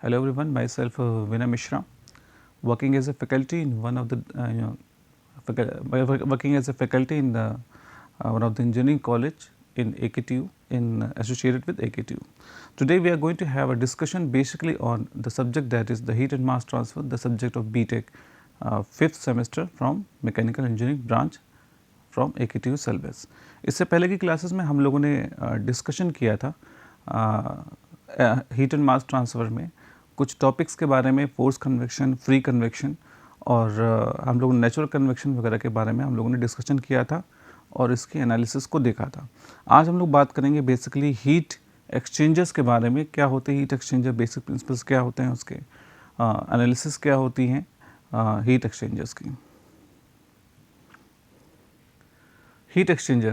Hello everyone, myself Vinay Mishra, working as a faculty in one of the working as a faculty in one of the engineering college in AKTU associated with AKTU. Today we are going to have a discussion basically on the subject that is the heat and mass transfer, the subject of BTech 5th semester from Mechanical Engineering branch from AKTU सेल्बस। इससे पहले की classes में हम लोगों ने discussion किया था heat and mass transfer में कुछ टॉपिक्स के बारे में, फोर्स कन्वेक्शन, फ्री कन्वेक्शन और हम लोगों ने नेचुरल कन्वेक्शन वगैरह के बारे में हम लोगों ने डिस्कशन किया था और इसके एनालिसिस को देखा था। आज हम लोग बात करेंगे बेसिकली हीट एक्सचेंजर्स के बारे में, क्या होते हैं हीट एक्सचेंजर, बेसिक प्रिंसिपल्स क्या होते हैं उसके, एनालिसिस क्या होती हैं हीट एक्सचेंजर्स की। Heat exchanger.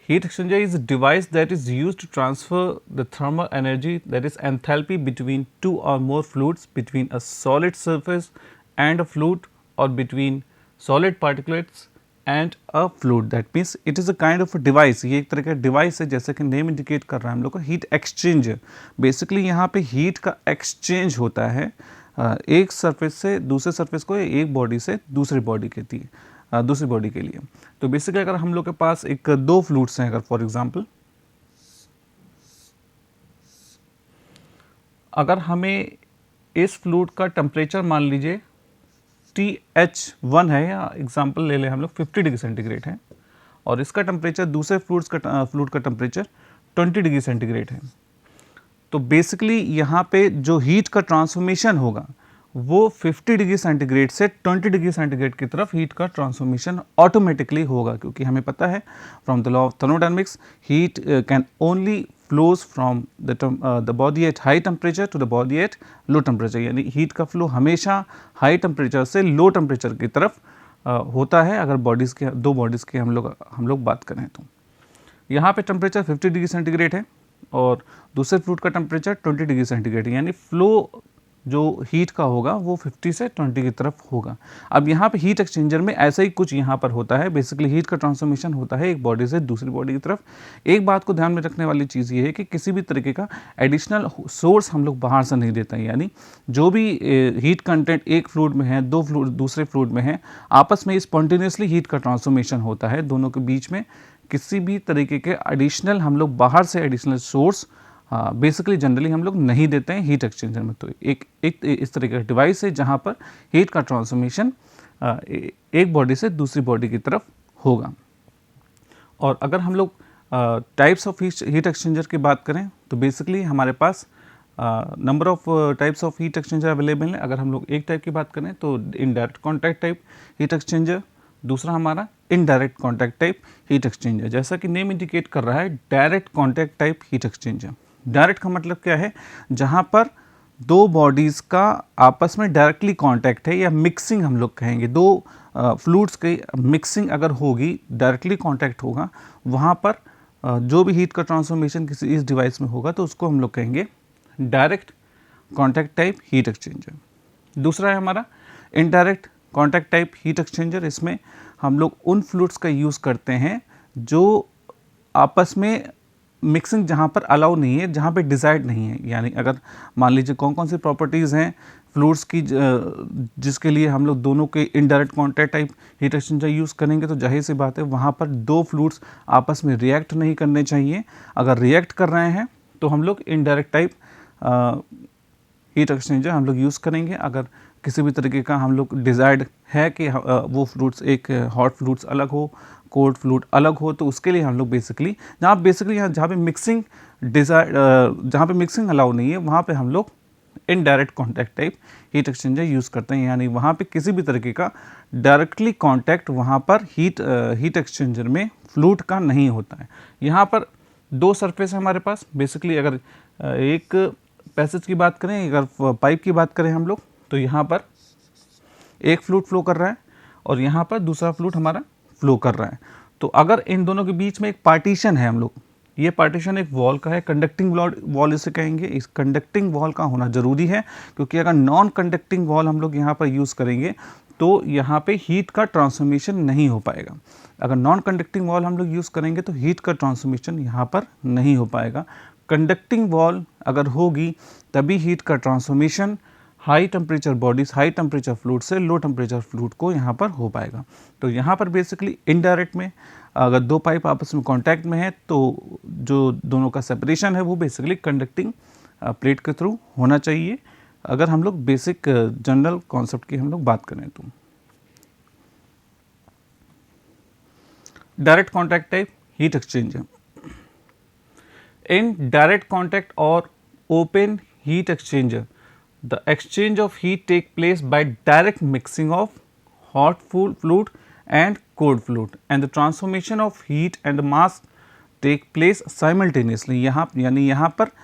Heat exchanger is a device that is used to transfer the thermal energy, that is enthalpy, between two or more fluids, between a solid surface and a fluid, or between solid particulates and a fluid. That means it is a kind of a device. ये एक तरह का device है, जैसे कि name indicate कर रहा है हम लोग को हीट एक्सचेंजर। बेसिकली यहाँ पे हीट का एक्सचेंज होता है एक सरफेस से दूसरे सरफेस को, एक बॉडी से दूसरी बॉडी दूसरी बॉडी के लिए। तो बेसिकली अगर हम लोग के पास एक दो फ्लूइड्स हैं, अगर फॉर एग्जांपल अगर हमें इस फ्लूइड का टेम्परेचर मान लीजिए TH1 है, या एग्जांपल ले लें हम लोग 50 डिग्री सेंटीग्रेड है, और इसका टेम्परेचर दूसरे फ्लूइड का टेम्परेचर 20 डिग्री सेंटीग्रेड है। तो बेसिकली यहाँ पे जो हीट का ट्रांसफॉर्मेशन होगा वो 50 डिग्री सेंटीग्रेड से 20 डिग्री सेंटीग्रेड की तरफ हीट का ट्रांसफॉर्मेशन ऑटोमेटिकली होगा, क्योंकि हमें पता है from the law of thermodynamics heat can only flows from the body at high temperature to the body at low temperature, यानी हीट का फ्लो हमेशा हाई टेम्परेचर से लो टेम्परेचर की तरफ होता है अगर बॉडीज़ के दो बॉडीज़ की हम लोग बात करें। तो यहाँ पे टेम्परेचर 50 डिग्री सेंटीग्रेड है और दूसरे फ्लूइड का टेम्परेचर 20 डिग्री सेंटीग्रेड है, यानी फ्लो जो हीट का होगा वो 50 से 20 की तरफ होगा। अब यहाँ पे हीट एक्सचेंजर में ऐसा ही कुछ यहाँ पर होता है, बेसिकली हीट का ट्रांसफॉर्मेशन होता है एक बॉडी से दूसरी बॉडी की तरफ। एक बात को ध्यान में रखने वाली चीज़ ये है कि किसी भी तरीके का एडिशनल सोर्स हम लोग बाहर से नहीं देते हैं, यानी जो भी हीट कंटेंट एक फ्लूइड में है, दो फ्लूइड दूसरे फ्लूइड में है, आपस में स्पॉन्टेनियसली हीट का ट्रांसफॉर्मेशन होता है दोनों के बीच में। किसी भी तरीके के एडिशनल हम लोग बाहर से एडिशनल सोर्स बेसिकली जनरली हम लोग नहीं देते हैं हीट एक्सचेंजर में। तो एक इस तरह का डिवाइस है जहाँ पर हीट का ट्रांसफॉर्मेशन एक बॉडी से दूसरी बॉडी की तरफ होगा। और अगर हम लोग टाइप्स ऑफ हीट एक्सचेंजर की बात करें तो बेसिकली हमारे पास number of types of heat exchanger available है। अगर हम लोग एक टाइप की बात करें तो indirect contact type heat exchanger, दूसरा हमारा indirect contact type heat exchanger. जैसा कि नेम इंडिकेट कर रहा है direct contact type heat exchanger. Direct का मतलब क्या है, जहाँ पर दो बॉडीज़ का आपस में डायरेक्टली कांटेक्ट है, या मिक्सिंग हम लोग कहेंगे, दो फ्लूइड्स की मिक्सिंग अगर होगी, डायरेक्टली कांटेक्ट होगा, वहाँ पर जो भी हीट का ट्रांसफॉर्मेशन किसी इस डिवाइस में होगा तो उसको हम लोग कहेंगे direct contact type heat exchanger. दूसरा है हमारा indirect contact type heat exchanger. इसमें हम लोग उन फ्लूइड्स का यूज़ करते हैं जो आपस में मिक्सिंग जहाँ पर अलाउ नहीं है, जहाँ पे डिज़ायर्ड नहीं है, यानी अगर मान लीजिए कौन कौन सी प्रॉपर्टीज़ हैं फ्लूइड्स की जिसके लिए हम लोग दोनों के indirect contact type heat exchanger use करेंगे, तो जाहिर सी बात है वहाँ पर दो फ्लूइड्स आपस में रिएक्ट नहीं करने चाहिए। अगर रिएक्ट कर रहे हैं तो हम लोग इनडायरेक्ट टाइप हीट एक्सचेंजर हम लोग यूज़ करेंगे। अगर किसी भी तरीके का हम लोग डिज़ायर्ड है कि वो फ्लूइड्स, एक हॉट फ्लूइड्स अलग हो, कोल्ड फ्लूइड अलग हो, तो उसके लिए हम लोग बेसिकली जहाँ पे मिक्सिंग जहाँ पे मिक्सिंग अलाउ नहीं है वहाँ पे हम लोग indirect contact type heat exchanger use करते हैं, यानी वहाँ पे किसी भी तरीके का डायरेक्टली कॉन्टैक्ट वहाँ पर हीट एक्सचेंजर में फ्लूइड का नहीं होता है। यहाँ पर दो सरफेस है हमारे पास। बेसिकली अगर एक पैसेज की बात करें, अगर पाइप की बात करें हम लोग, तो यहाँ पर एक फ्लूइड फ्लो कर रहा है और यहाँ पर दूसरा फ्लूइड हमारा फ्लो कर रहा है। तो अगर इन दोनों के बीच में एक पार्टीशन है, हम लोग ये पार्टीशन एक वॉल का है, कंडक्टिंग वॉल इसे कहेंगे। इस कंडक्टिंग वॉल का होना ज़रूरी है, क्योंकि अगर नॉन कंडक्टिंग वॉल हम लोग यहाँ पर यूज़ करेंगे तो यहाँ पे हीट का ट्रांसफॉर्मेशन नहीं हो पाएगा। अगर नॉन कंडक्टिंग वॉल हम लोग यूज़ करेंगे तो हीट का ट्रांसफॉर्मेशन यहाँ पर नहीं हो पाएगा। कंडक्टिंग वॉल अगर होगी तभी हीट का transformation high temperature bodies, high temperature fluid से लो टेम्परेचर फ्लूइड को यहाँ पर हो पाएगा। तो यहाँ पर बेसिकली इनडायरेक्ट में अगर दो पाइप आपस में कांटेक्ट में है तो जो दोनों का सेपरेशन है वो बेसिकली कंडक्टिंग प्लेट के थ्रू होना चाहिए, अगर हम लोग बेसिक जनरल कॉन्सेप्ट की हम लोग बात करें तो। Direct contact type heat exchanger. In direct contact or open heat exchanger, the exchange of heat take place by direct mixing of hot fluid and cold fluid, and the transformation of heat and mass take place simultaneously। यहाँ यानी यहाँ पर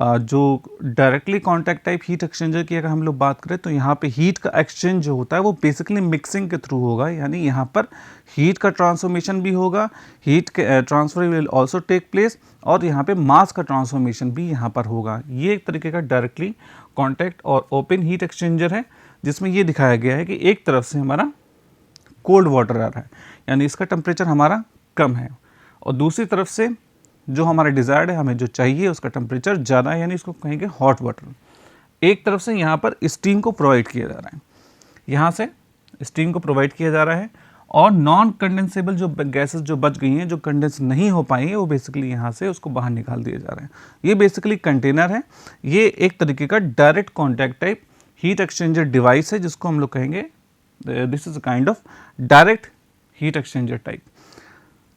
जो directly contact type heat exchanger की अगर हम लोग बात करें तो यहाँ पे हीट का एक्सचेंज जो होता है वो बेसिकली मिक्सिंग के थ्रू होगा, यानी यहाँ पर हीट का ट्रांसफॉर्मेशन भी होगा, हीट के transfer will also take place, और यहाँ पे मास का ट्रांसफॉर्मेशन भी यहाँ पर होगा। ये एक तरीके का डायरेक्टली कॉन्टैक्ट और ओपन हीट एक्सचेंजर है, जिसमें ये दिखाया गया है कि एक तरफ से हमारा कोल्ड वाटर आ रहा है, यानी इसका टेम्परेचर हमारा कम है, और दूसरी तरफ से जो हमारा डिज़ायर्ड है, हमें जो चाहिए उसका टेम्परेचर ज़्यादा है, यानी इसको कहेंगे हॉट वाटर। एक तरफ से यहाँ पर स्टीम को प्रोवाइड किया जा रहा है, यहाँ से स्टीम को प्रोवाइड किया जा रहा है, और नॉन कंडेंसेबल जो गैसेस जो बच गई हैं, जो कंडेंस नहीं हो पाई हैं, वो बेसिकली यहाँ से उसको बाहर निकाल दिए जा रहे हैं। ये बेसिकली कंटेनर है, ये एक तरीके का direct contact type heat exchanger device है, जिसको हम लोग कहेंगे this is a kind of direct heat exchanger type.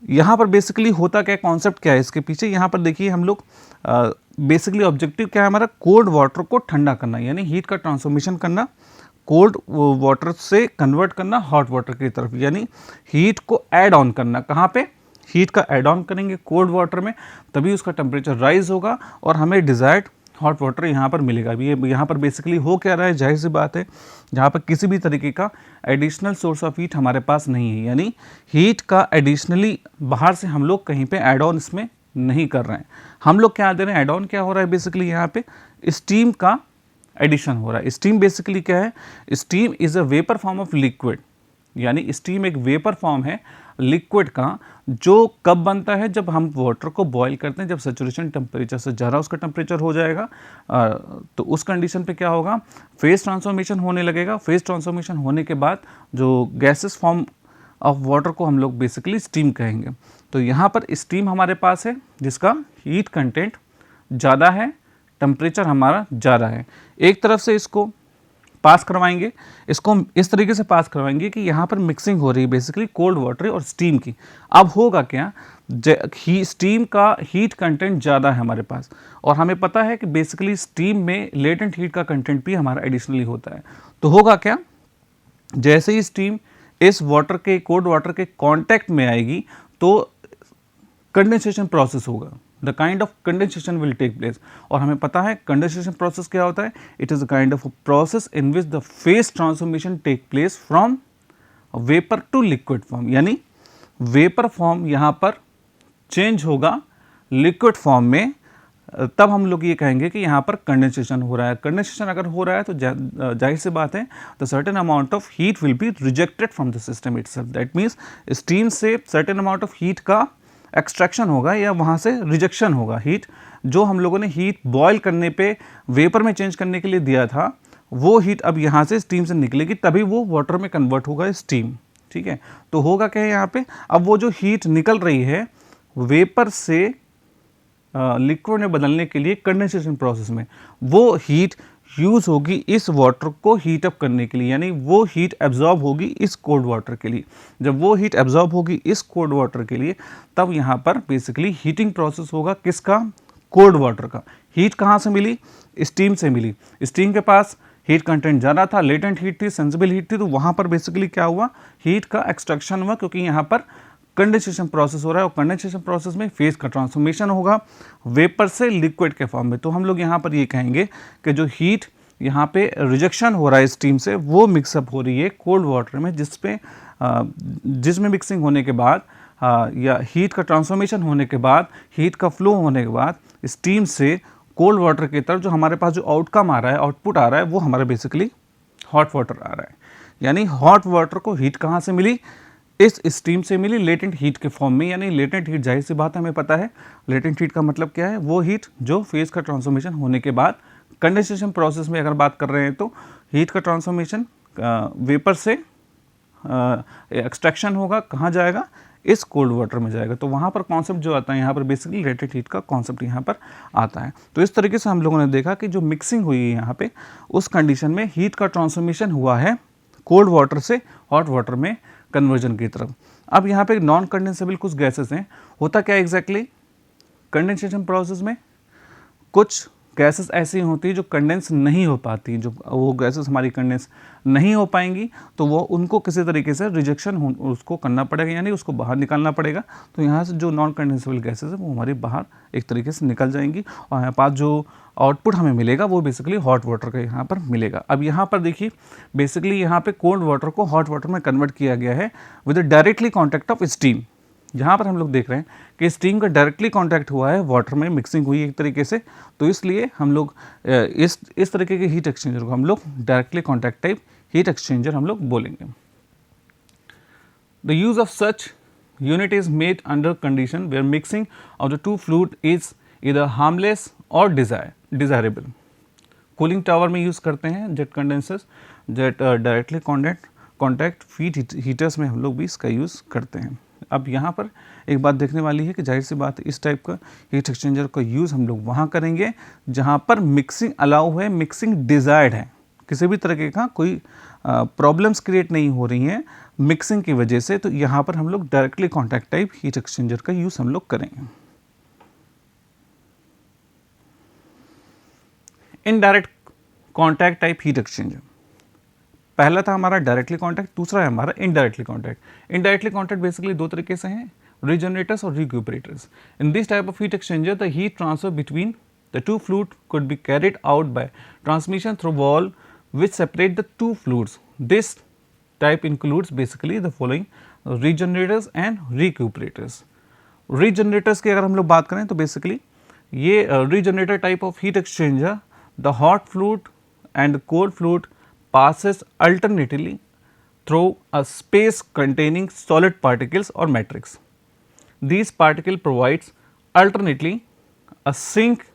यहाँ पर बेसिकली होता क्या, कॉन्सेप्ट क्या है इसके पीछे, यहाँ पर देखिए हम लोग बेसिकली ऑब्जेक्टिव क्या है हमारा, कोल्ड वाटर को ठंडा करना, यानी हीट का ट्रांसफॉर्मेशन करना, कोल्ड वाटर से कन्वर्ट करना हॉट वाटर की तरफ, यानी हीट को ऐड ऑन करना। कहाँ पे हीट का ऐड ऑन करेंगे कोल्ड वाटर में, तभी उसका टेम्परेचर राइज होगा और हमें डिज़ायर्ड हॉट वाटर यहाँ पर मिलेगा। ये यहाँ पर बेसिकली हो क्या रहा है, जाहिर सी बात है जहाँ पर किसी भी तरीके का एडिशनल सोर्स ऑफ हीट हमारे पास नहीं है, यानी हीट का एडिशनली बाहर से हम लोग कहीं पे ऐड ऑन इसमें नहीं कर रहे हैं। हम लोग क्या दे रहे हैं, ऐड ऑन क्या हो रहा है, बेसिकली यहाँ पे स्टीम का एडिशन हो रहा है। स्टीम बेसिकली क्या है, steam is a vapour form of liquid, यानी स्टीम एक वेपर फॉर्म है लिक्विड का, जो कब बनता है, जब हम वाटर को बॉईल करते हैं, जब सेचुरेशन टेम्परेचर से ज़्यादा उसका टेम्परेचर हो जाएगा, तो उस कंडीशन पे क्या होगा, फेज ट्रांसफॉर्मेशन होने लगेगा। फेज ट्रांसफॉर्मेशन होने के बाद जो गैसेस फॉर्म ऑफ वाटर को हम लोग बेसिकली स्टीम कहेंगे। तो यहाँ पर स्टीम हमारे पास है जिसका हीट कंटेंट ज़्यादा है, टेम्परेचर हमारा ज़्यादा है। एक तरफ से इसको पास करवाएंगे, इसको इस तरीके से पास करवाएंगे कि यहाँ पर मिक्सिंग हो रही है बेसिकली कोल्ड वाटर और स्टीम की। अब होगा क्या, स्टीम का हीट कंटेंट ज़्यादा है हमारे पास, और हमें पता है कि बेसिकली स्टीम में लेटेंट हीट का कंटेंट भी हमारा एडिशनली होता है। तो होगा क्या, जैसे ही स्टीम इस वाटर के कोल्ड वाटर के कांटेक्ट में आएगी तो कंडेंसेशन प्रोसेस होगा, the kind of condensation will take place. और हमें पता है कंडेंसेशन प्रोसेस क्या होता है, it is a kind of process in which the phase transformation take place from vapour to liquid form, यानी वेपर फॉर्म यहाँ पर चेंज होगा लिक्विड फॉर्म में, तब हम लोग ये कहेंगे कि यहाँ पर कंडेंसेशन हो रहा है। कंडेंसेशन अगर हो रहा है तो जाहिर सी बात है the certain amount of heat will be rejected from the system itself. That means steam से सर्टेन अमाउंट ऑफ हीट का एक्सट्रैक्शन होगा या वहाँ से रिजेक्शन होगा। हीट जो हम लोगों ने हीट बॉयल करने पे वेपर में चेंज करने के लिए दिया था, वो हीट अब यहाँ से स्टीम से निकलेगी, तभी वो वाटर में कन्वर्ट होगा स्टीम। ठीक है, तो होगा क्या है यहाँ पे, अब वो जो हीट निकल रही है वेपर से लिक्विड में बदलने के लिए कंडेंसेशन प्रोसेस में, वो हीट यूज़ होगी इस वाटर को हीट अप करने के लिए, यानी वो हीट एब्जॉर्ब होगी इस कोल्ड वाटर के लिए। जब वो हीट एब्जॉर्ब होगी इस कोल्ड वाटर के लिए, तब यहाँ पर बेसिकली हीटिंग प्रोसेस होगा किसका, कोल्ड वाटर का। हीट कहाँ से मिली, स्टीम से मिली। स्टीम के पास हीट कंटेंट ज़्यादा था, लेटेंट हीट थी, सेंसिबल हीट थी, तो वहाँ पर बेसिकली क्या हुआ, हीट का एक्सट्रैक्शन हुआ, क्योंकि यहाँ पर कंडेंसेशन प्रोसेस हो रहा है, और कंडेंसेशन प्रोसेस में फेज का ट्रांसफॉर्मेशन होगा वेपर से लिक्विड के फॉर्म में। तो हम लोग यहाँ पर ये कहेंगे कि जो हीट यहाँ पे रिजेक्शन हो रहा है स्टीम से, वो मिक्सअप हो रही है कोल्ड वाटर में, जिसमें मिक्सिंग होने के बाद या हीट का ट्रांसफॉर्मेशन होने के बाद, हीट का फ्लो होने के बाद स्टीम से कोल्ड वाटर की तरफ जो हमारे पास जो आउटकम आ रहा है, आउटपुट आ रहा है, वो हमारा बेसिकली हॉट वाटर आ रहा है। यानी हॉट वाटर को हीट कहाँ से मिली, इस स्टीम से मिली लेटेंट हीट के फॉर्म में, यानी लेटेंट हीट जाहिर सी बात है हमें पता है लेटेंट हीट का मतलब क्या है, वो हीट जो फेज का ट्रांसफॉर्मेशन होने के बाद कंडेंसेशन प्रोसेस में अगर बात कर रहे हैं तो हीट का ट्रांसफॉर्मेशन वेपर से एक्सट्रैक्शन होगा, कहाँ जाएगा, इस कोल्ड वाटर में जाएगा। तो वहाँ पर कॉन्सेप्ट जो आता है यहाँ पर बेसिकली लेटेंट हीट का कॉन्सेप्ट यहाँ पर आता है। तो इस तरीके से हम लोगों ने देखा कि जो मिक्सिंग हुई है यहाँ पे उस कंडीशन में हीट का ट्रांसफॉर्मेशन हुआ है कोल्ड वाटर से हॉट वाटर में कन्वर्जन की तरफ। अब यहाँ पे नॉन कंडेंसेबल कुछ गैसेस हैं। होता क्या एग्जैक्टली कंडेंसेशन प्रोसेस में कुछ गैसेस ऐसी होती है जो कंडेंस नहीं हो पाती, जो वो गैसेस हमारी कंडेंस नहीं हो पाएंगी तो वो उनको किसी तरीके से रिजेक्शन उसको करना पड़ेगा, यानी उसको बाहर निकालना पड़ेगा। तो यहाँ से जो नॉन कंडेंसेबल गैसेस है वो हमारी बाहर एक तरीके से निकल जाएंगी और यहाँ पास जो आउटपुट हमें मिलेगा वो बेसिकली हॉट वाटर का यहाँ पर मिलेगा। अब यहाँ पर देखिए बेसिकली यहाँ पे कोल्ड वाटर को हॉट वाटर में कन्वर्ट किया गया है with directly contact of steam. यहाँ पर हम लोग देख रहे हैं कि स्टीम का डायरेक्टली कांटेक्ट हुआ है, वाटर में मिक्सिंग हुई एक तरीके से, तो इसलिए हम लोग इस तरीके के हीट एक्सचेंजर को हम लोग directly contact type heat exchanger हम लोग बोलेंगे। The use of such unit is made under condition where mixing of the two fluid is either harmless और डिजायरेबल। कूलिंग टावर में यूज़ करते हैं jet condensers, jet directly contact feed heaters में हम लोग भी इसका यूज़ करते हैं। अब यहाँ पर एक बात देखने वाली है कि जाहिर सी बात इस टाइप का हीट एक्सचेंजर का यूज़ हम लोग वहाँ करेंगे जहाँ पर मिक्सिंग अलाउ है, मिक्सिंग डिज़ायर्ड है, किसी भी तरीके का कोई प्रॉब्लम्स क्रिएट नहीं हो रही हैं मिक्सिंग की वजह से, तो यहाँ पर हम लोग directly contact type heat exchanger का यूज़ हम लोग करेंगे। Indirect contact type heat exchanger, पहला था हमारा डायरेक्टली कॉन्टैक्ट, दूसरा है हमारा indirectly contact. Indirectly contact basically दो तरीके से हैं, regenerators or recuperators. In this type of heat exchanger, the heat transfer between the two fluids could be carried out by transmission through wall which separate the two fluids. This type includes basically the following: regenerators and recuperators. Regenerators की अगर हम लोग बात करें तो basically ये regenerator type of heat exchanger, the hot fluid and cold fluid passes alternately through a space containing solid particles or matrix. These particles provides alternately a sink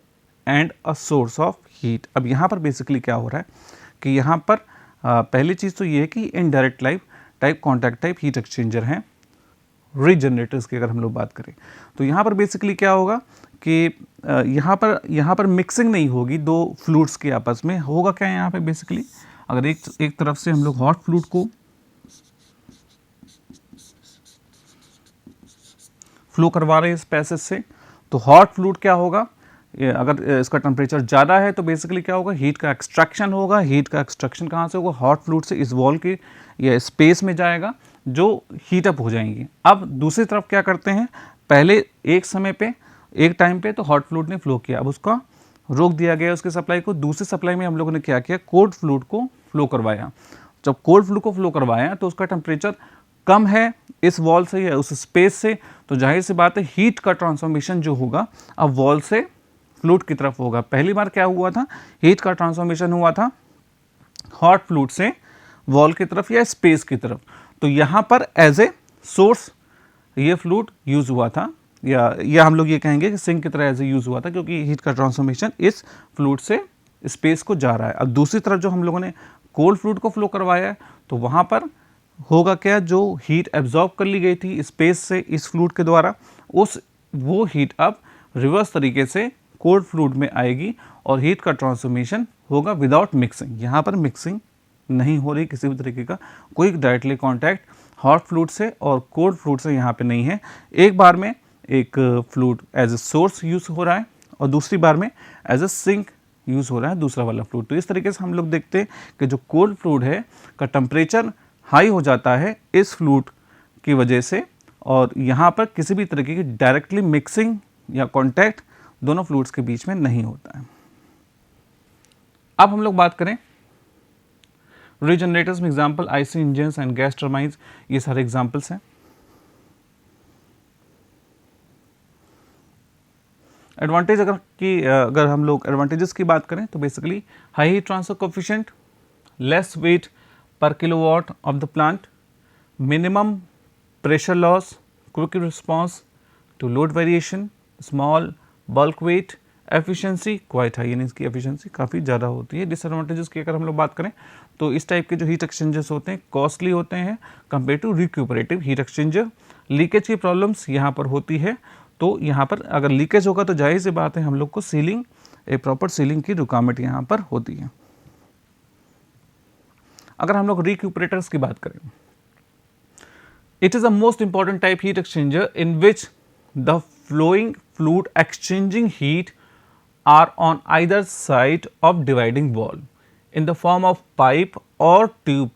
and a source of heat. अब यहाँ पर basically क्या हो रहा है कि यहाँ पर पहली चीज़ तो ये है कि indirect type contact type heat exchanger हैं रीजनरेटर्स की अगर हम लोग बात करें तो यहाँ पर बेसिकली क्या होगा कि यहाँ पर मिक्सिंग नहीं होगी दो फ्लूइड्स के आपस में। होगा क्या यहाँ पे बेसिकली, अगर एक तरफ से हम लोग हॉट फ्लूइड को फ्लो करवा रहे हैं इस पैसेज से, तो हॉट फ्लूइड क्या होगा, अगर इसका टेम्परेचर ज़्यादा है तो बेसिकली क्या होगा, हीट का एक्सट्रैक्शन होगा। हीट का एक्सट्रैक्शन कहाँ से होगा, हॉट फ्लूइड से इस वॉल के या स्पेस में जाएगा जो हीट अप हो जाएंगी। अब दूसरी तरफ क्या करते हैं, पहले एक टाइम पे तो हॉट फ्लूइड ने फ्लो किया, अब उसका रोक दिया गया उसके सप्लाई को। दूसरी सप्लाई में हम लोगों ने क्या किया, कोल्ड फ्लूइड को फ्लो करवाया। जब कोल्ड फ्लूइड को फ्लो करवाया तो उसका टेम्परेचर कम है इस वॉल से या उस स्पेस से, तो जाहिर सी बात है हीट का ट्रांसफॉर्मेशन जो होगा अब वॉल से फ्लूइड की तरफ होगा। पहली बार क्या हुआ था, हीट का ट्रांसफॉर्मेशन हुआ था हॉट फ्लूइड से वॉल की तरफ या स्पेस की तरफ, तो यहाँ पर एज ए सोर्स ये फ्लूइड यूज हुआ था, या हम लोग ये कहेंगे कि सिंक की तरह एज ए यूज हुआ था, क्योंकि हीट का ट्रांसफॉर्मेशन इस फ्लूइड से स्पेस को जा रहा है। अब दूसरी तरफ जो हम लोगों ने कोल्ड फ्लूइड को फ्लो करवाया है तो वहाँ पर होगा क्या, जो हीट एब्जॉर्ब कर ली गई थी स्पेस से इस फ्लूइड के द्वारा, वो हीट अब रिवर्स तरीके से कोल्ड फ्लूइड में आएगी और हीट का ट्रांसफॉर्मेशन होगा विदाउट मिक्सिंग। यहाँ पर मिक्सिंग नहीं हो रही किसी भी तरीके का, कोई डायरेक्टली कॉन्टैक्ट हॉट फ्लूइड से और कोल्ड फ्लूइड से यहाँ पे नहीं है। एक बार में एक fluid as a source use हो रहा है और दूसरी बार में एज ए सिंक यूज़ हो रहा है दूसरा वाला फ्लूइड। तो इस तरीके से हम लोग देखते हैं कि जो कोल्ड फ्लूइड है का टेम्परेचर हाई हो जाता है इस फ्लूइड की वजह से, और यहाँ पर किसी भी तरीके की डायरेक्टली मिक्सिंग या कॉन्टैक्ट दोनों फ्लूइड्स के बीच में नहीं होता है। अब हम लोग बात करें रीजनरेटर्स में, example IC engines and gas turbines, ये सारे एग्जाम्पल्स हैं। एडवांटेज अगर हम लोग एडवांटेजेस की बात करें तो basically high heat transfer coefficient, less weight per kilowatt of the plant, minimum pressure loss, quick response to load variation, small bulk weight, efficiency quite high, यानी इसकी efficiency काफ़ी ज़्यादा होती है। डिसएडवांटेजेस की अगर हम लोग बात करें तो इस टाइप के जो हीट एक्सचेंजर्स होते हैं कॉस्टली होते हैं compare to recuperative heat exchanger. Leakage की प्रॉब्लम्स यहाँ पर होती है, तो यहाँ पर अगर लीकेज होगा तो जाहिर सी बात है हम लोग को सीलिंग, एक प्रॉपर सीलिंग की रिक्वायरमेंट यहाँ पर होती है। अगर हम लोग रिक्यूपरेटर्स की बात करें, it is a most important type heat exchanger in which the flowing fluid exchanging heat are on either side of dividing wall in the form of pipe or tube.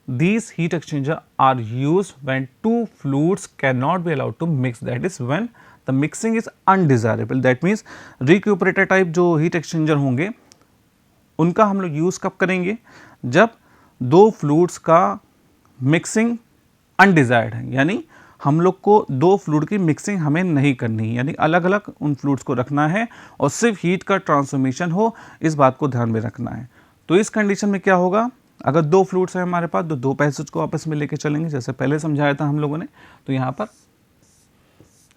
These heat exchanger are used when two fluids cannot be allowed to mix, that is when the mixing is undesirable. That means recuperator type जो heat exchanger होंगे उनका हम लोग use कब करेंगे, जब दो fluids का मिक्सिंग अनडिजायर्ड है, यानी हम लोग को दो फ्लूइड की मिक्सिंग हमें नहीं करनी है, यानी अलग अलग उन फ्लूइड्स को रखना है और सिर्फ हीट का ट्रांसफॉर्मेशन हो, इस बात को ध्यान में रखना है। तो इस कंडीशन में क्या होगा, अगर दो फ्लूइड्स है हमारे पास तो दो पैसेज को आपस में लेके चलेंगे, जैसे पहले समझाया था हम लोगों ने। तो यहाँ पर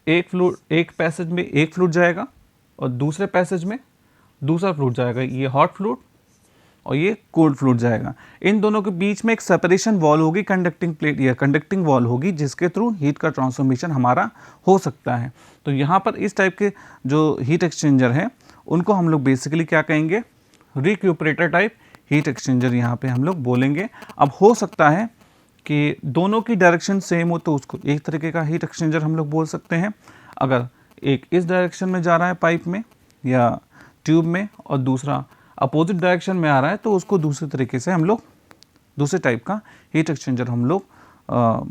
एक पैसेज में एक फ्लूइड जाएगा और दूसरे पैसेज में दूसरा फ्लूइड जाएगा, ये हॉट फ्लूइड और ये कोल्ड फ्लूइड जाएगा। इन दोनों के बीच में एक सेपरेशन वॉल होगी, कंडक्टिंग प्लेट या कंडक्टिंग वॉल होगी, जिसके थ्रू हीट का ट्रांसफॉर्मेशन हमारा हो सकता है। तो यहाँ पर इस टाइप के जो हीट एक्सचेंजर हैं उनको हम लोग बेसिकली क्या कहेंगे, रिक्यूपरेटर टाइप हीट एक्सचेंजर यहाँ पे हम लोग बोलेंगे। अब हो सकता है कि दोनों की डायरेक्शन सेम हो तो उसको एक तरीके का हीट एक्सचेंजर हम लोग बोल सकते हैं। अगर एक इस डायरेक्शन में जा रहा है पाइप में या ट्यूब में और दूसरा अपोजिट डायरेक्शन में आ रहा है तो उसको दूसरे तरीके से हम लोग दूसरे टाइप का हीट एक्सचेंजर हम लोग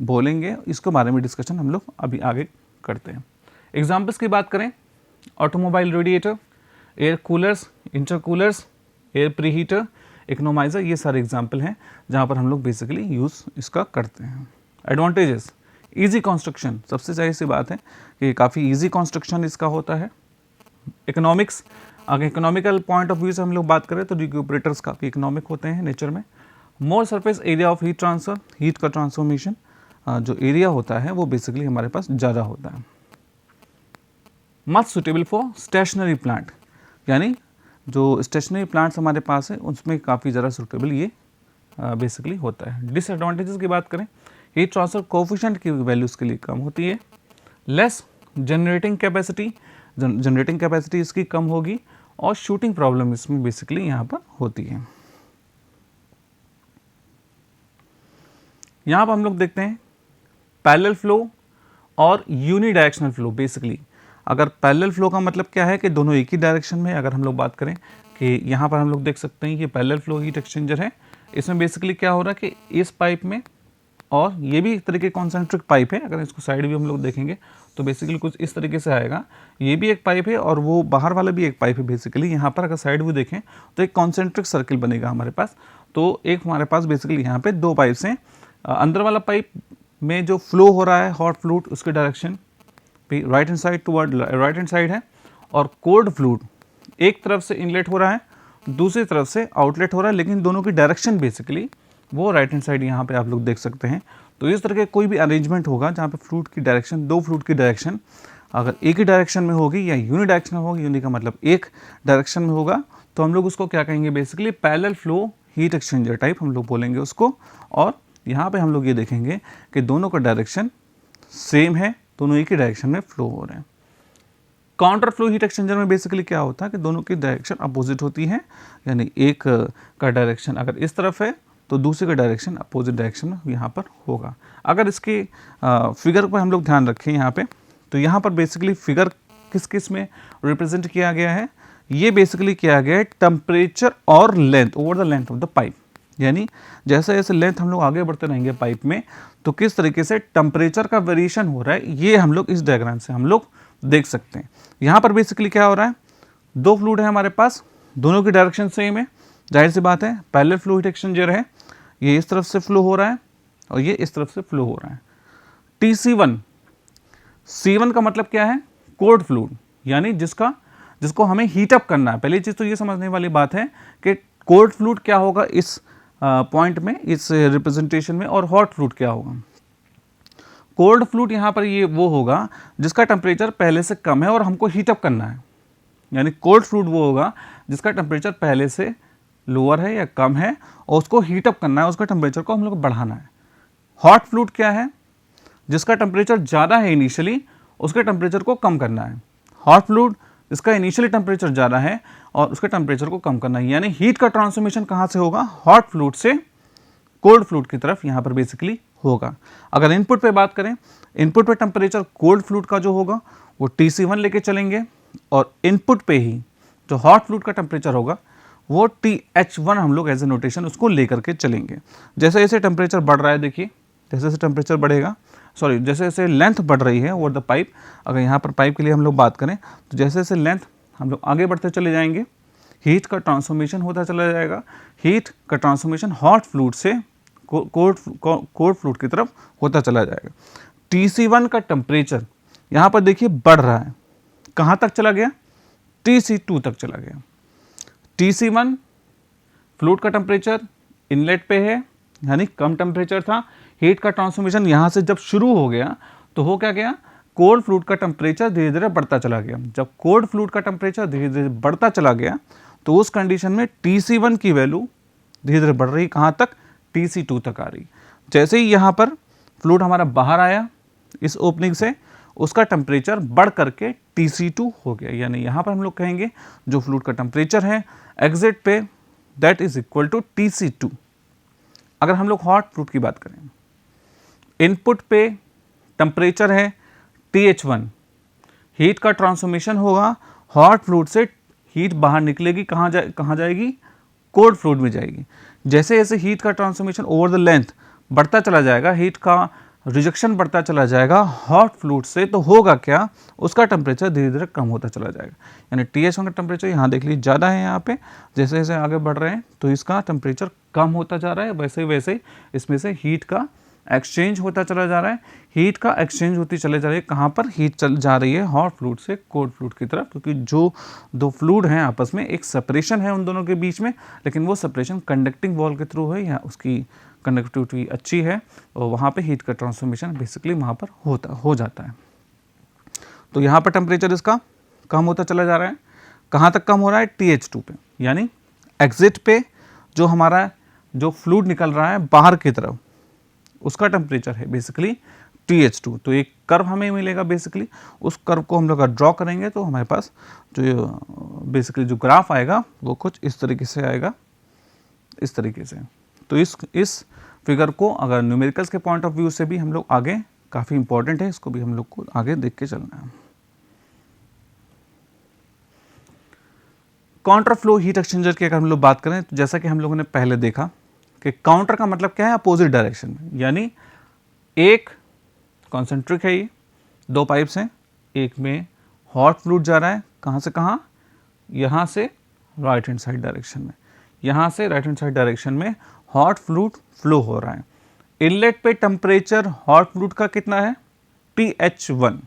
बोलेंगे। इसके बारे में डिस्कशन हम लोग अभी आगे करते हैं। एग्जांपल्स की बात करें, automobile radiator, air coolers, intercoolers, air preheater, economiser, ये सारे एग्जाम्पल हैं जहाँ पर हम लोग बेसिकली यूज़ इसका करते हैं। एडवांटेजेस, ईजी कंस्ट्रक्शन, सबसे जाहिर सी बात है कि काफ़ी ईजी कंस्ट्रक्शन इसका होता है। इकोनॉमिक्स, अगर इकोनॉमिकल पॉइंट ऑफ व्यू से हम लोग बात करें तो रिक्यूपरेटर्स काफ़ी इकोनॉमिक होते हैं नेचर में। More surface area of heat transfer, heat का ट्रांसफॉर्मेशन जो एरिया होता है वो बेसिकली हमारे पास ज़्यादा होता है। Much suitable for stationary plant, यानी जो स्टेशनरी प्लांट्स हमारे पास है उसमें काफ़ी ज़्यादा सुटेबल ये बेसिकली होता है। डिसएडवांटेजेस की बात करें, हीट ट्रांसफर कोफिशिएंट की वैल्यू इसके लिए कम होती है। Less generating capacity, generating capacity इसकी कम होगी और शूटिंग प्रॉब्लम इसमें बेसिकली यहाँ पर होती है। यहाँ पर हम लोग देखते हैं पैरेलल फ्लो और यूनिडायरेक्शनल फ्लो। बेसिकली अगर पैरेलल फ्लो का मतलब क्या है कि दोनों एक ही डायरेक्शन में, अगर हम लोग बात करें कि यहाँ पर हम लोग देख सकते हैं कि पैरेलल फ्लो हीट एक्सचेंजर है, इसमें बेसिकली क्या हो रहा है कि इस पाइप में, और ये भी एक तरीके कॉन्सेंट्रिक पाइप है, अगर इसको साइड भी हम लोग देखेंगे तो बेसिकली कुछ इस तरीके से आएगा। ये भी एक पाइप है और वो बाहर वाला भी एक पाइप है। बेसिकली यहाँ पर अगर साइड व्यू देखें तो एक कॉन्सेंट्रिक सर्किल बनेगा हमारे पास। तो एक हमारे पास बेसिकली यहाँ पे दो पाइप्स हैं। अंदर वाला पाइप में जो फ्लो हो रहा है हॉट फ्लूइड उसके डायरेक्शन पे right hand side toward right hand side है, और कोल्ड फ्लूइड एक तरफ से इनलेट हो रहा है, दूसरी तरफ से आउटलेट हो रहा है, लेकिन दोनों की डायरेक्शन बेसिकली वो राइट हैंड साइड यहाँ पे आप लोग देख सकते हैं। तो इस तरह के कोई भी अरेंजमेंट होगा जहाँ पे फ्लूइड की डायरेक्शन, दो फ्लूइड की डायरेक्शन अगर एक ही डायरेक्शन में होगी या यूनि डायरेक्शन होगी, यूनि का मतलब एक डायरेक्शन में होगा, तो हम लोग उसको क्या कहेंगे, basically parallel flow heat exchanger type हम लोग बोलेंगे उसको। और यहाँ पे हम लोग ये देखेंगे कि दोनों का डायरेक्शन सेम है, दोनों एक ही डायरेक्शन में फ्लो हो रहे हैं। काउंटर फ्लो हीट एक्सचेंजर में बेसिकली क्या होता है कि दोनों की डायरेक्शन अपोजिट होती है, यानी एक का डायरेक्शन अगर इस तरफ है तो दूसरे का डायरेक्शन अपोजिट डायरेक्शन में यहाँ पर होगा। अगर इसके फिगर पर हम लोग ध्यान रखें यहाँ पे, तो यहाँ पर बेसिकली फिगर किस किस में रिप्रेजेंट किया गया है, ये बेसिकली किया गया है टेम्परेचर और length over the length of the pipe. यानी जैसे जैसे लेंथ हम लोग आगे बढ़ते रहेंगे पाइप में तो किस तरीके से टेम्परेचर का वेरिएशन हो रहा है, ये हम लोग इस डायग्राम से हम लोग देख सकते हैं। यहाँ पर बेसिकली क्या हो रहा है, दो फ्लूइड है हमारे पास, दोनों की डायरेक्शन सेम है, जाहिर सी बात है पैरेलल फ्लो हीट एक्सचेंजर है, ये इस तरफ से फ्लो हो रहा है और ये इस तरफ से फ्लो हो रहा है। TC1, C1 का मतलब क्या है, कोल्ड फ्लूइड, यानी जिसको हमें हीटअप करना है। पहली चीज़ तो ये समझने वाली बात है कि कोल्ड फ्लूइड क्या होगा इस पॉइंट में, इस रिप्रेजेंटेशन में, और हॉट फ्लूइड क्या होगा। कोल्ड फ्लूइड यहाँ पर ये वो होगा जिसका टेम्परेचर पहले से कम है और हमको हीटअप करना है, यानी कोल्ड फ्लूइड वो होगा जिसका टेम्परेचर पहले से लोअर है या कम है और उसको हीटअप करना है, उसका टेम्परेचर को हम लोग बढ़ाना है। हॉट फ्लूइड क्या है? जिसका टेम्परेचर ज़्यादा है इनिशियली, उसके टेम्परेचर को कम करना है। हॉट फ्लूइड जिसका इनिशियली टेम्परेचर ज़्यादा है और उसके टेम्परेचर को कम करना है, यानी हीट का ट्रांसफॉर्मेशन कहाँ से होगा? हॉट फ्लूइड से कोल्ड फ्लूइड की तरफ यहाँ पर बेसिकली होगा। अगर इनपुट पे बात करें, इनपुट पे टेम्परेचर कोल्ड फ्लूइड का जो होगा वो TC1 लेके चलेंगे और इनपुट पे ही जो हॉट फ्लूइड का टेम्परेचर होगा वो TH1 हम लोग एज ए नोटेशन उसको लेकर के चलेंगे। जैसे जैसे टेम्परेचर बढ़ रहा है, देखिए जैसे जैसे टेम्परेचर बढ़ेगा, सॉरी जैसे जैसे लेंथ बढ़ रही है ओवर द पाइप, अगर यहाँ पर पाइप के लिए हम लोग बात करें तो जैसे जैसे लेंथ हम लोग आगे बढ़ते चले जाएंगे, हीट का ट्रांसफॉर्मेशन होता चला जाएगा। हीट का ट्रांसफॉर्मेशन हॉट फ्लूइड से कोल्ड फ्लूइड की तरफ होता चला जाएगा। TC1 का टेम्परेचर यहाँ पर देखिए बढ़ रहा है, कहाँ तक चला गया? TC2 तक चला गया। TC1 फ्लूइड का टेम्परेचर इनलेट पे है, यानी कम टेम्परेचर था। हीट का ट्रांसफॉर्मेशन यहाँ से जब शुरू हो गया तो हो क्या गया? कोल्ड फ्लूइड का टेम्परेचर धीरे धीरे बढ़ता चला गया। जब कोल्ड फ्लूइड का टेम्परेचर धीरे धीरे बढ़ता चला गया तो उस कंडीशन में TC1 की वैल्यू धीरे धीरे बढ़ रही, कहाँ तक? TC2 तक आ रही। जैसे ही यहाँ पर फ्लूइड हमारा बाहर आया इस ओपनिंग से, उसका टेम्परेचर बढ़ करके TC2 हो गया, यानी यहाँ पर हम लोग कहेंगे जो फ्लूइड का टेम्परेचर है एग्जिट पे that is equal to TC2। अगर हम लोग हॉट फ्लूइड की बात करें, इनपुट पे टेम्परेचर है TH1, हीट का ट्रांसफॉर्मेशन होगा, हॉट फ्लूइड से हीट बाहर निकलेगी, कहाँ जाएगी? कोल्ड फ्लूइड में जाएगी। जैसे जैसे हीट का ट्रांसफॉर्मेशन ओवर द लेंथ बढ़ता चला जाएगा, हीट का रिजेक्शन बढ़ता चला जाएगा हॉट फ्लूइड से, तो होगा क्या? उसका टेम्परेचर धीरे धीरे कम होता चला जाएगा। यानी TH1 का टेम्परेचर यहाँ देख लीजिए ज़्यादा है, यहाँ पे जैसे जैसे आगे बढ़ रहे हैं तो इसका टेम्परेचर कम होता जा रहा है, वैसे वैसे इसमें से हीट का एक्सचेंज होता चला जा रहा है। हीट का एक्सचेंज होती चले जा रही है, कहाँ पर? हीट चल जा रही है हॉट फ्लूइड से कोल्ड फ्लूइड की तरफ, क्योंकि जो दो फ्लूइड हैं आपस में एक सेपरेशन है उन दोनों के बीच में, लेकिन वो सेपरेशन कंडक्टिंग वॉल के थ्रू है या उसकी कंडक्टिविटी अच्छी है और वहाँ पे हीट का ट्रांसफॉर्मेशन बेसिकली वहाँ पर हो जाता है। तो यहाँ पर टेम्परेचर इसका कम होता चला जा रहा है, कहाँ तक कम हो रहा है? TH2 पे, यानी एग्जिट पे जो हमारा जो फ्लूइड निकल रहा है बाहर की तरफ उसका टेम्परेचर है बेसिकली TH2। तो एक कर्व हमें मिलेगा, बेसिकली उस कर्व को हम लोग अगर ड्रॉ करेंगे तो हमारे पास जो बेसिकली जो ग्राफ आएगा वो कुछ इस तरीके से आएगा, इस तरीके से। तो इस फिगर को अगर न्यूमेरिकल्स के पॉइंट ऑफ व्यू से भी हम लोग आगे, काफ़ी इंपॉर्टेंट है, इसको भी हम लोग को आगे देख के चलना है। काउंटर फ्लो हीट एक्सचेंजर की अगर हम लोग बात करें तो जैसा कि हम लोगों ने पहले देखा कि काउंटर का मतलब क्या है? अपोजिट डायरेक्शन में, यानी एक कॉन्सेंट्रिक है, ये दो पाइप्स हैं, एक में हॉट फ्लूइड जा रहा है, कहाँ से कहाँ? यहाँ से राइट हैंड साइड डायरेक्शन में, यहाँ से राइट हैंड साइड डायरेक्शन में हॉट फ्लूइड फ्लो हो रहा है। इनलेट पे टेम्परेचर हॉट फ्लूइड का कितना है? TH1।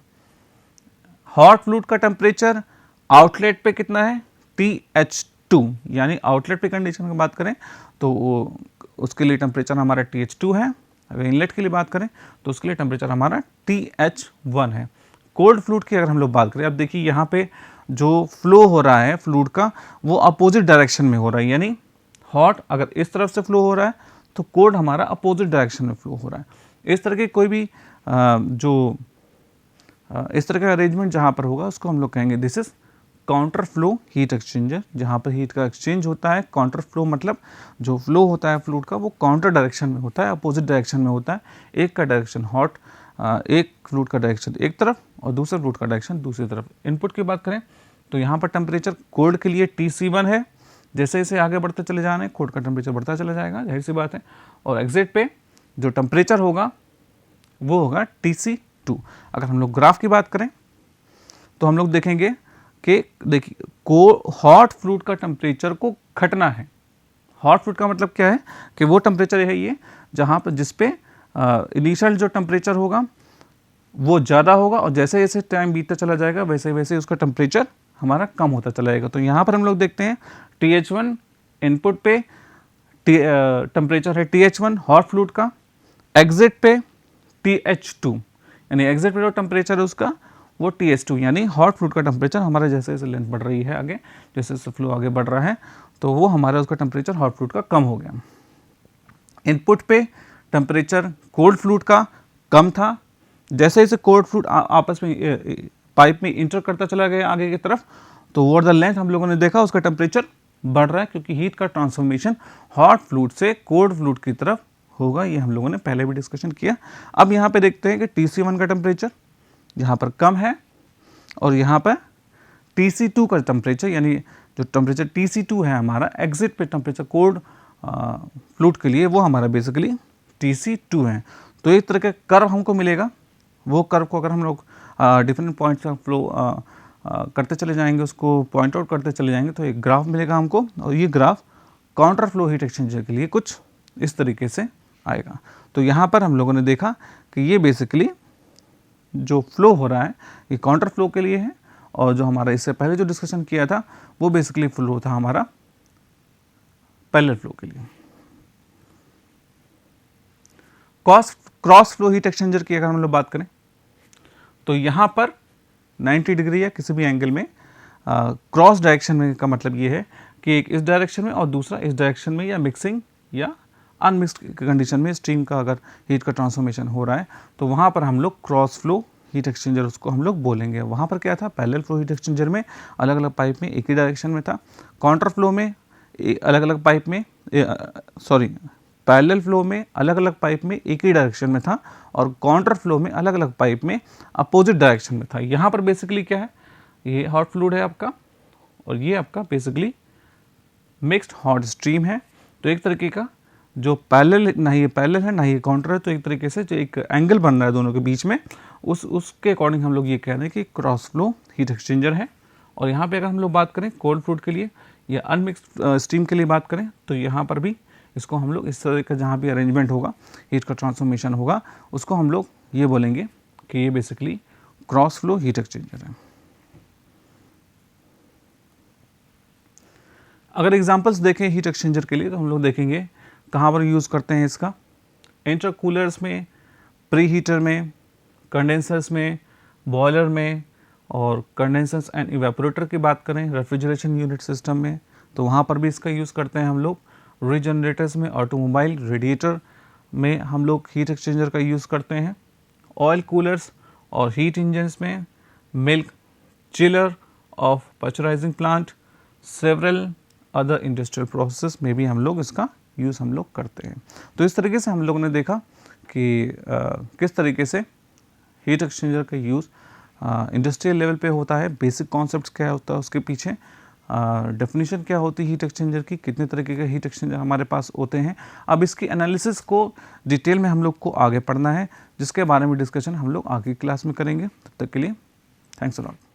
हॉट फ्लूइड का टेम्परेचर आउटलेट पे कितना है? TH2। यानी आउटलेट पे कंडीशन की बात करें तो उसके लिए टेम्परेचर हमारा TH2 है। अगर इनलेट के लिए बात करें तो उसके लिए टेम्परेचर हमारा TH1 है। कोल्ड फ्लूइड की अगर हम लोग बात करें, अब देखिए यहाँ पे जो फ्लो हो रहा है फ्लूइड का वो अपोजिट डायरेक्शन में हो रहा है, यानी हॉट अगर इस तरफ से फ्लो हो रहा है तो कोल्ड हमारा अपोजिट डायरेक्शन में फ्लो हो रहा है। इस तरह के कोई भी इस तरह का अरेंजमेंट जहाँ पर होगा उसको हम लोग कहेंगे this is counter flow heat exchanger, जहाँ पर हीट का एक्सचेंज होता है। काउंटर फ्लो मतलब जो फ्लो होता है फ्लूइड का वो काउंटर डायरेक्शन में होता है, अपोजिट डायरेक्शन में होता है। एक का डायरेक्शन हॉट, एक फ्लूइड का डायरेक्शन एक तरफ और दूसरा फ्लूइड का डायरेक्शन दूसरी तरफ। इनपुट की बात करें तो यहाँ पर टेम्परेचर कोल्ड के लिए TC1 है, जैसे जैसे आगे बढ़ते चले जाने कोल्ड का टेम्परेचर बढ़ता चला जाएगा, जाहिर सी बात है। और एग्जिट पे जो टेम्परेचर होगा वो होगा TC2। अगर हम लोग ग्राफ की बात करें तो हम लोग देखेंगे कि देखिए हॉट फ्लूइड का टेम्परेचर को घटना है। हॉट फ्लूइड का मतलब क्या है कि वो टेम्परेचर है ये जहाँ पर जिस पे इनिशियल जो टेम्परेचर होगा वो ज़्यादा होगा और जैसे जैसे टाइम बीतता चला जाएगा वैसे वैसे उसका टेम्परेचर हमारा कम होता चला जाएगा। तो यहाँ पर हम लोग देखते हैं TH1 इनपुट पे टेम्परेचर है TH1 हॉट फ्लूइड का, एग्जिट पे TH2 यानी एग्जिट वेलोर टेम्परेचर है उसका वो TS2 यानी हॉट फ्लूइड का टेम्परेचर हमारे जैसे जैसे लेंथ बढ़ रही है आगे, जैसे जैसे फ्लो आगे बढ़ रहा है तो वो हमारा उसका टेम्परेचर हॉट फ्लूइड का कम हो गया। इनपुट पे टेम्परेचर कोल्ड फ्लूइड का कम था, जैसे जैसे कोल्ड फ्लूइड आपस में पाइप में इंटर करता चला गया आगे की तरफ तो ओवर द लेंथ हम लोगों ने देखा उसका टेम्परेचर बढ़ रहा है, क्योंकि हीट का ट्रांसफॉर्मेशन हॉट फ्लूइड से कोल्ड फ्लूइड की तरफ होगा। ये हम लोगों ने पहले भी डिस्कशन किया। अब यहाँ पे देखते हैं कि TC1 का टेम्परेचर यहाँ पर कम है और यहाँ पर TC2 का टेम्परेचर यानी जो टेम्परेचर TC2 है हमारा एग्जिट पे टेम्परेचर कोल्ड फ्लूइड के लिए वो हमारा बेसिकली TC2 है। तो एक तरह का कर्व हमको मिलेगा, वो कर्व को अगर हम लोग डिफरेंट पॉइंट्स का फ्लो करते चले जाएंगे, उसको पॉइंट आउट करते चले जाएंगे तो एक ग्राफ मिलेगा हमको, और ये graph counter flow heat exchanger के लिए कुछ इस तरीके से आएगा। तो यहाँ पर हम लोगों ने देखा कि ये बेसिकली जो फ्लो हो रहा है ये काउंटर फ्लो के लिए है, और जो हमारा इससे पहले जो डिस्कशन किया था वो बेसिकली फ्लो था हमारा पैरेलल फ्लो के लिए। क्रॉस फ्लो हीट एक्सचेंजर की अगर हम लोग बात करें तो यहाँ पर 90 डिग्री या किसी भी एंगल में क्रॉस डायरेक्शन में का मतलब ये है कि एक इस डायरेक्शन में और दूसरा इस डायरेक्शन में, या मिक्सिंग या अनमिक्स्ड कंडीशन में स्ट्रीम का अगर हीट का ट्रांसफॉर्मेशन हो रहा है तो वहाँ पर हम लोग क्रॉस फ्लो हीट एक्सचेंजर उसको हम लोग बोलेंगे। वहाँ पर क्या था, पैरेलल फ्लो हीट एक्सचेंजर में अलग अलग पाइप में एक ही डायरेक्शन में था, काउंटर फ्लो में अलग अलग पाइप में पैरेलल फ्लो में अलग अलग पाइप में एक ही डायरेक्शन में था, और काउंटर फ्लो में अलग अलग पाइप में अपोजिट डायरेक्शन में था। यहाँ पर बेसिकली क्या है, ये हॉट फ्लूइड है आपका और ये आपका बेसिकली मिक्स्ड हॉट स्ट्रीम है। तो एक तरीके का जो पैरेलल, ना ये पैरेलल है ना ये काउंटर है, तो एक तरीके से जो एक एंगल बन रहा है दोनों के बीच में उसके अकॉर्डिंग हम लोग ये कह रहे हैं कि क्रॉस फ्लो हीट एक्सचेंजर है। और यहाँ पे अगर हम लोग बात करें कोल्ड फ्लूइड के लिए या अनमिक्स्ड स्ट्रीम के लिए बात करें तो यहाँ पर भी इसको हम लोग इस तरह का जहाँ भी अरेंजमेंट होगा, हीट का ट्रांसफॉर्मेशन होगा, उसको हम लोग ये बोलेंगे कि ये basically cross flow heat exchanger है। अगर एग्जांपल्स देखें हीट एक्सचेंजर के लिए तो हम लोग देखेंगे कहाँ पर यूज़ करते हैं इसका, इंटरकूलर्स में, प्री हीटर में, कंडेंसर्स में, बॉयलर में, और कंडेंसर्स एंड इवेपोरेटर की बात करें रेफ्रिजरेशन यूनिट सिस्टम में तो वहाँ पर भी इसका यूज़ करते हैं हम लोग। रीजनरेटर्स में, ऑटोमोबाइल रेडिएटर में हम लोग हीट एक्सचेंजर का यूज़ करते हैं। ऑयल कूलर्स और हीट इंजन्स में, milk chiller of pasteurising plant, several other industrial process में भी हम लोग इसका यूज़ हम लोग करते हैं। तो इस तरीके से हम लोगों ने देखा कि किस तरीके से हीट एक्सचेंजर का यूज़ इंडस्ट्रियल लेवल पे होता है, बेसिक कॉन्सेप्ट्स क्या होता है उसके पीछे, डेफिनेशन क्या होती है हीट एक्सचेंजर की, कितने तरीके के हीट एक्सचेंजर हमारे पास होते हैं। अब इसकी एनालिसिस को डिटेल में हम लोग को आगे पढ़ना है, जिसके बारे में डिस्कशन हम लोग आगे क्लास में करेंगे। तब तक के लिए थैंक्स अ लॉट।